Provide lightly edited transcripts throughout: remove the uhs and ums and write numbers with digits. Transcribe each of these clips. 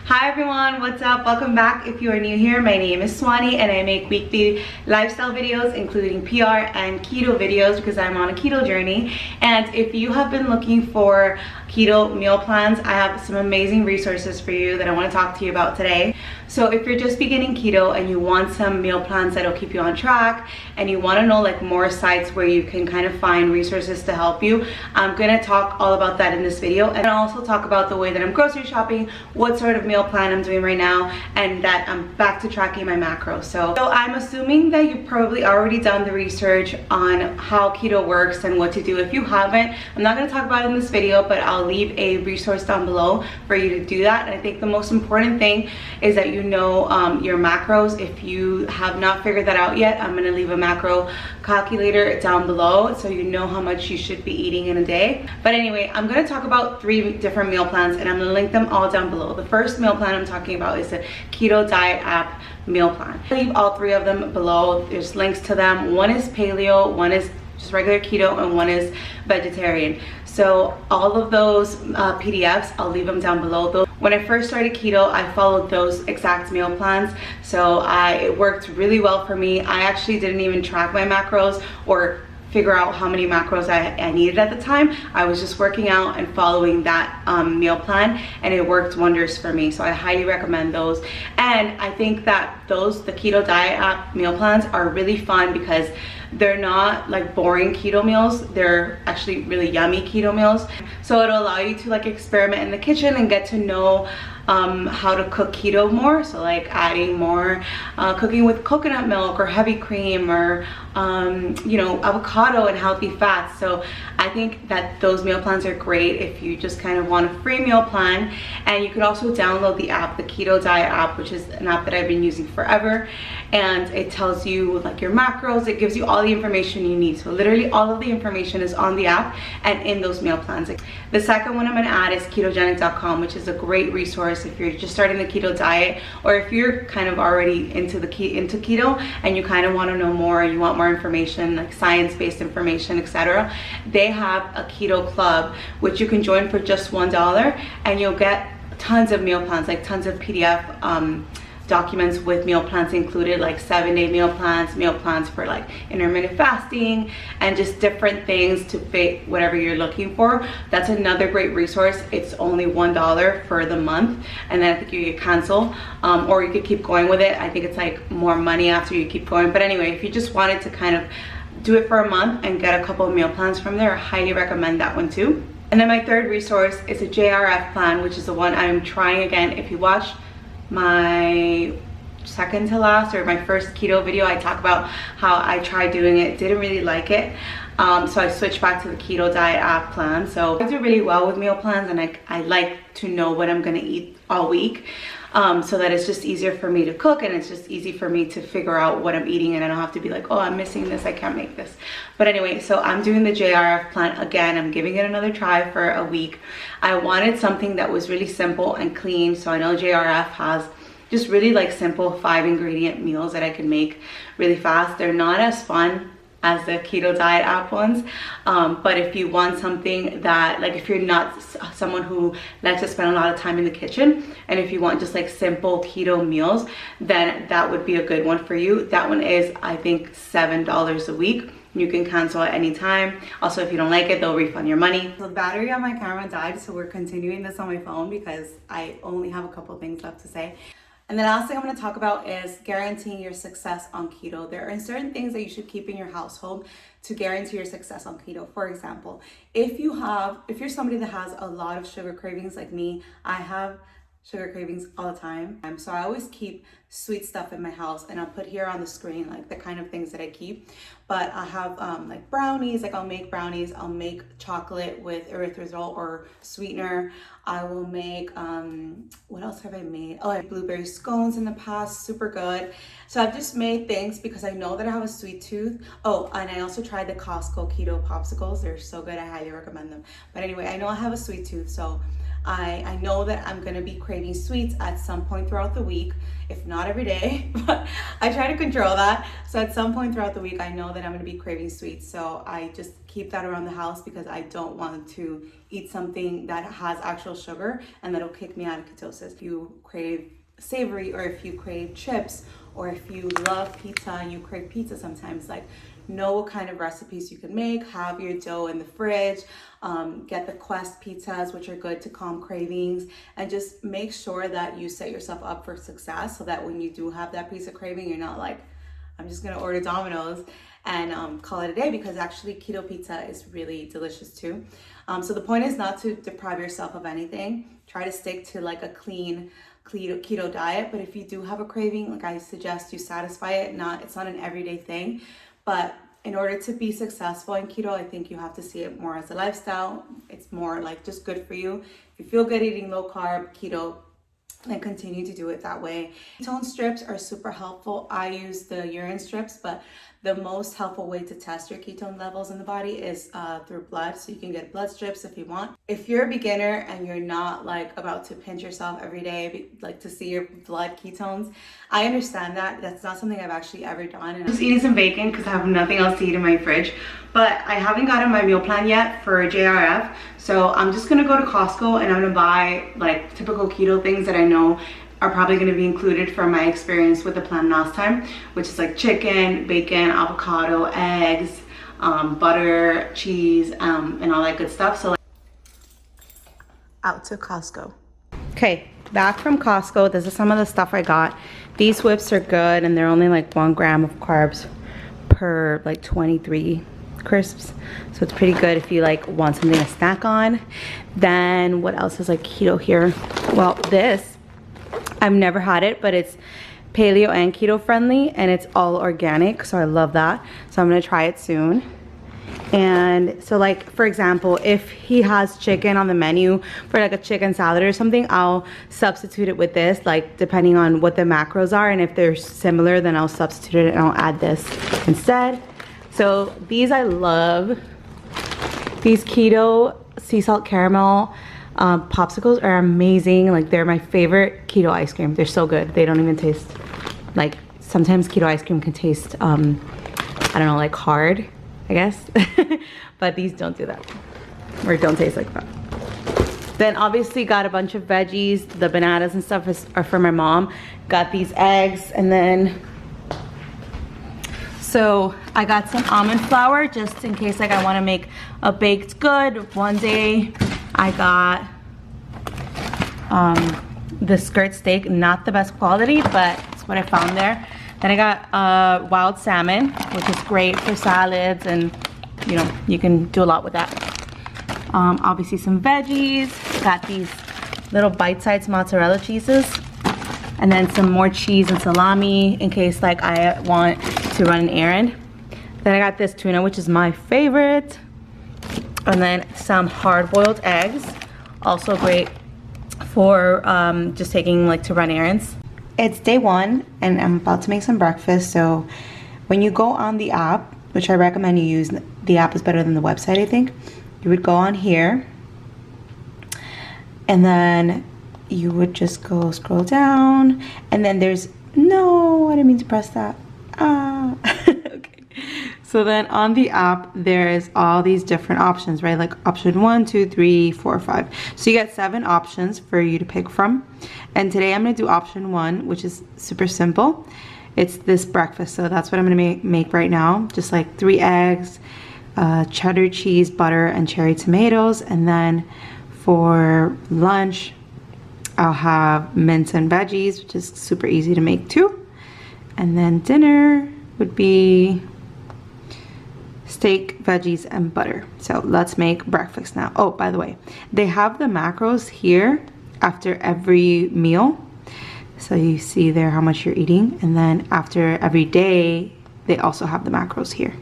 Hi everyone, what's up? Welcome back. If you are new here, my name is Swani and I make weekly lifestyle videos including PR and keto videos because I'm on a keto journey. And if you have been looking for keto meal plans, I have some amazing resources for you that I want to talk to you about today. So if you're just beginning keto and you want some meal plans that'll keep you on track and you want to know like more sites where you can kind of find resources to help you, I'm going to talk all about that in this video, and I'll also talk about the way that I'm grocery shopping, what sort of meal plan I'm doing right now, and that I'm back to tracking my macros. So I'm assuming that you've probably already done the research on how keto works and what to do. If you haven't, I'm not going to talk about it in this video, but I'll leave a resource down below for you to do that. And I think the most important thing is that you know your macros. If you have not figured that out yet, I'm going to leave a macro calculator down below so you know how much you should be eating in a day. But anyway, I'm going to talk about 3 different meal plans and I'm going to link them all down below. The first meal plan I'm talking about is the Keto Diet app meal plan. I'll leave all 3 of them below. There's links to them. One is paleo, one is just regular keto, and one is vegetarian. So all of those PDFs, I'll leave them down below. When I first started keto, I followed those exact meal plans. So it worked really well for me. I actually didn't even track my macros or figure out how many macros I needed at the time. I was just working out and following that meal plan, and it worked wonders for me. So I highly recommend those. And I think that the Keto Diet app meal plans are really fun because they're not like boring keto meals. They're actually really yummy keto meals. So it'll allow you to like experiment in the kitchen and get to know how to cook keto more. So like adding more cooking with coconut milk or heavy cream or you know, avocado and healthy fats. So I think that those meal plans are great if you just kind of want a free meal plan. And you could also download the app, the Keto Diet app, which is an app that I've been using forever, and it tells you like your macros. It gives you all the information you need. So literally all of the information is on the app and in those meal plans. The second one I'm going to add is ketogenic.com, which is a great resource if you're just starting the keto diet, or if you're kind of already into keto and you kind of want to know more, you want more information like science-based information, etc. They have a keto club which you can join for just $1, and you'll get tons of meal plans, like tons of PDF documents with meal plans included, like 7-day meal plans for like intermittent fasting, and just different things to fit whatever you're looking for. That's another great resource. It's only $1 for the month, and then I think you could cancel or you could keep going with it. I think it's like more money after you keep going. But anyway, if you just wanted to kind of do it for a month and get a couple of meal plans from there, I highly recommend that one too. And then my third resource is a JRF plan, which is the one I'm trying again. If you watched my second to last or my first keto video, I talk about how I tried doing it, didn't really like it, so I switched back to the Keto Diet app plan. So I do really well with meal plans, and I like to know what I'm gonna eat all week, so that it's just easier for me to cook, and it's just easy for me to figure out what I'm eating, and I don't have to be like, oh, I'm missing this, I can't make this. But anyway, so I'm doing the JRF plan again. I'm giving it another try for a week. I wanted something that was really simple and clean, so I know JRF has just really like simple 5-ingredient meals that I can make really fast. They're not as fun as the Keto Diet app ones, but if you want something that, like, if you're not someone who likes to spend a lot of time in the kitchen, and if you want just like simple keto meals, then that would be a good one for you. That one is, I think, $7 a week. You can cancel at any time. Also, if you don't like it, they'll refund your money. So the battery on my camera died, so we're continuing this on my phone because I only have a couple things left to say. And the last thing I'm going to talk about is guaranteeing your success on keto. There are certain things that you should keep in your household to guarantee your success on keto. For example, if you're somebody that has a lot of sugar cravings like me, I have sugar cravings all the time. So I always keep sweet stuff in my house, and I'll put here on the screen like the kind of things that I keep. But I have like brownies, like I'll make brownies, I'll make chocolate with erythritol or sweetener. I will make, what else have I made? Oh, I had blueberry scones in the past, super good. So I've just made things because I know that I have a sweet tooth. Oh, and I also tried the Costco keto popsicles. They're so good, I highly recommend them. But anyway, I know I have a sweet tooth, so I know that I'm gonna be craving sweets at some point throughout the week, if not every day, but I try to control that. So at some point throughout the week, I know that I'm gonna be craving sweets. So I just keep that around the house because I don't want to eat something that has actual sugar and that'll kick me out of ketosis. If you crave savory, or if you crave chips, or if you love pizza and you crave pizza sometimes, like, know what kind of recipes you can make. Have your dough in the fridge. Get the Quest pizzas, which are good to calm cravings, and just make sure that you set yourself up for success so that when you do have that pizza craving, you're not like, I'm just gonna order Domino's and call it a day, because actually keto pizza is really delicious too. So the point is not to deprive yourself of anything. Try to stick to like a clean keto diet, but if you do have a craving, like, I suggest you satisfy it. It's not an everyday thing, but in order to be successful in keto, I think you have to see it more as a lifestyle. It's more like just good for you. If you feel good eating low carb keto, and continue to do it that way. Ketone strips are super helpful. I use the urine strips, but the most helpful way to test your ketone levels in the body is through blood. So you can get blood strips if you want. If you're a beginner and you're not like about to pinch yourself every day, like to see your blood ketones, I understand that. That's not something I've actually ever done. And I'm just eating some bacon because I have nothing else to eat in my fridge. But I haven't gotten my meal plan yet for JRF. So I'm just gonna go to Costco and I'm gonna buy like typical keto things that I know are probably going to be included from my experience with the plan last time, which is like chicken, bacon, avocado, eggs, butter, cheese, and all that good stuff. So out to Costco. Okay, back from Costco. This is some of the stuff I got. These whips are good, and they're only like 1 gram of carbs per like 23 crisps, so it's pretty good if you like want something to snack on. Then what else is like keto here? Well, this, I've never had it, but it's paleo and keto friendly, and it's all organic, so I love that. So I'm gonna try it soon. And so like, for example, if he has chicken on the menu for like a chicken salad or something, I'll substitute it with this, like depending on what the macros are, and if they're similar, then I'll substitute it and I'll add this instead. So these I love. These keto sea salt caramel popsicles are amazing. Like, they're my favorite keto ice cream. They're so good. They don't even taste like, sometimes keto ice cream can taste I don't know, like hard, I guess. But these don't do that, or don't taste like that. Then obviously got a bunch of veggies. The bananas and stuff are for my mom. Got these eggs, and then so I got some almond flour just in case like I want to make a baked good one day. I got the skirt steak, not the best quality, but it's what I found there. Then I got wild salmon, which is great for salads, and you know, you can do a lot with that. Obviously some veggies. Got these little bite-sized mozzarella cheeses, and then some more cheese and salami in case like I want to run an errand. Then I got this tuna, which is my favorite. And then some hard-boiled eggs, also great for just taking like to run errands. It's day 1 and I'm about to make some breakfast. So when you go on the app, which I recommend you use, the app is better than the website, I think. You would go on here, and then you would just go scroll down, and then there's, no, I didn't mean to press that. Okay. So then on the app, there is all these different options, right? Like option 1, 2, 3, 4, 5. So you get 7 options for you to pick from. And today I'm gonna do option 1, which is super simple. It's this breakfast, so that's what I'm gonna make right now. Just like 3 eggs, cheddar cheese, butter, and cherry tomatoes. And then for lunch, I'll have mince and veggies, which is super easy to make too. And then dinner would be steak, veggies, and butter. So let's make breakfast now. Oh, by the way, they have the macros here after every meal. So you see there how much you're eating. And then after every day, they also have the macros here.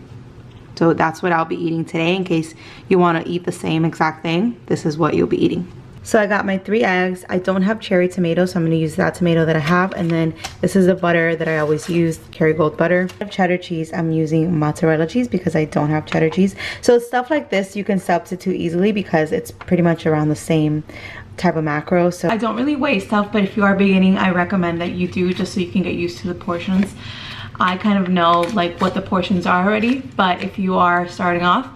So that's what I'll be eating today in case you want to eat the same exact thing. This is what you'll be eating. So I got my 3 eggs. I don't have cherry tomatoes, so I'm going to use that tomato that I have. And then this is the butter that I always use, Kerrygold butter. I have cheddar cheese. I'm using mozzarella cheese because I don't have cheddar cheese. So stuff like this you can substitute easily because it's pretty much around the same type of macro. So I don't really weigh stuff, but if you are beginning, I recommend that you do, just so you can get used to the portions. I kind of know like what the portions are already, but if you are starting off,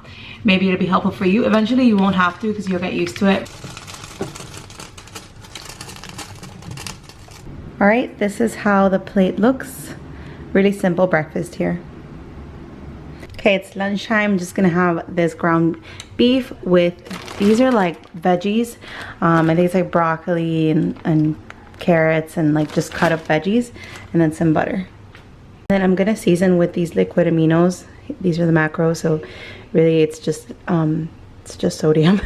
maybe it'll be helpful for you. Eventually you won't have to because you'll get used to it. All right, this is how the plate looks. Really simple breakfast here. Okay, it's lunchtime. I'm just gonna have this ground beef with, these are like veggies. I think it's like broccoli and carrots and like just cut up veggies, and then some butter. Then I'm gonna season with these liquid aminos. These are the macros, so really it's just sodium.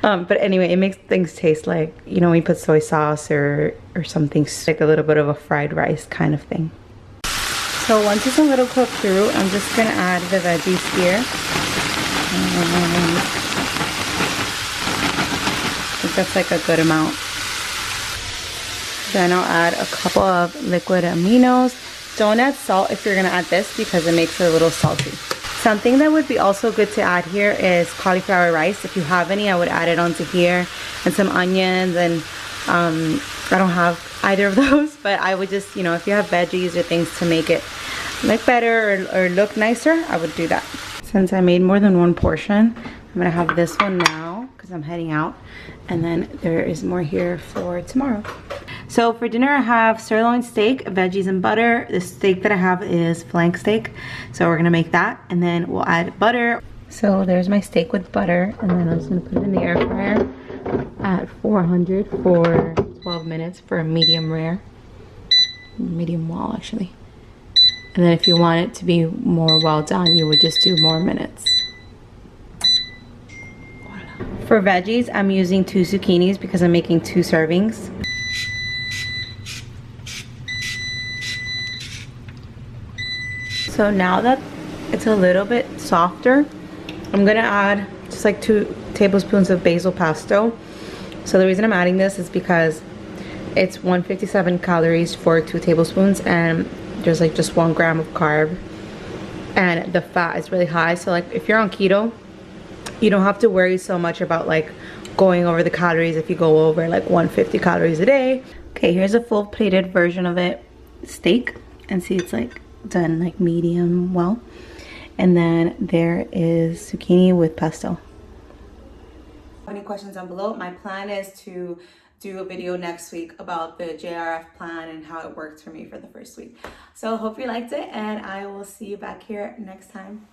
But anyway, it makes things taste like, you know, when you put soy sauce or something, like a little bit of a fried rice kind of thing. So once it's a little cooked through, I'm just gonna add the veggies here. I think that's like a good amount. Then I'll add a couple of liquid aminos. Don't add salt if you're gonna add this because it makes it a little salty. Something that would be also good to add here is cauliflower rice. If you have any, I would add it onto here, and some onions, and I don't have either of those, but I would just, you know, if you have veggies or things to make it look better or look nicer, I would do that. Since I made more than one portion, I'm gonna have this one now because I'm heading out, and then there is more here for tomorrow. So for dinner I have sirloin steak, veggies, and butter. The steak that I have is flank steak, so we're gonna make that, and then we'll add butter. So there's my steak with butter, and then I'm just gonna put it in the air fryer at 400 for 12 minutes for a medium rare, medium well actually. And then if you want it to be more well done, you would just do more minutes. For veggies, I'm using 2 zucchinis because I'm making 2 servings. So now that it's a little bit softer, I'm gonna add just like 2 tablespoons of basil pesto. So the reason I'm adding this is because it's 157 calories for 2 tablespoons, and there's like just 1 gram of carb, and the fat is really high. So like if you're on keto, you don't have to worry so much about like going over the calories if you go over like 150 calories a day. Okay, here's a full plated version of it, steak, and see it's like done like medium well. And then there is zucchini with pesto. Any questions down below? My plan is to do a video next week about the JRF plan and how it worked for me for the first week. So hope you liked it, and I will see you back here next time.